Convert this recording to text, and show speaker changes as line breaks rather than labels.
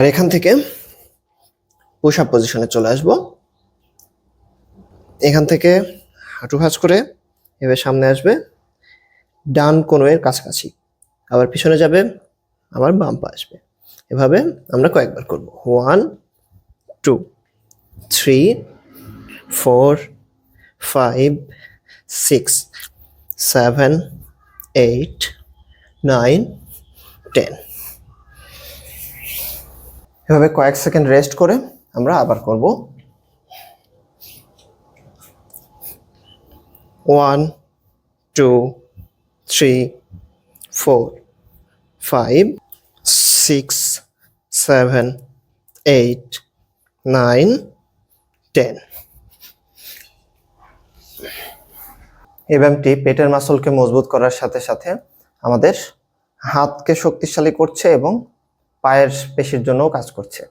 আর এখান থেকে push up পজিশনে চলে আসব। এখান থেকে হাঁটু ভাঁজ করে এভাবে সামনে আসবে, ডান কোণের কাছাকাছি, আবার পিছনে যাবে, আবার বাম পা আসবে। এভাবে আমরা কয়েকবার করব। 1 2 3 4 5 6 7 8 9 10। এভাবে কয়েক সেকেন্ড রেস্ট করে আমরা আবার করব। 1 2 3 4 5 6 7 8 9 10। এই ব্যায়ামটি পেটের মাসলকে মজবুত করার সাথে সাথে আমাদের হাতকে শক্তিশালী করছে এবং পায়ের পেশির জন্যও কাজ করছে।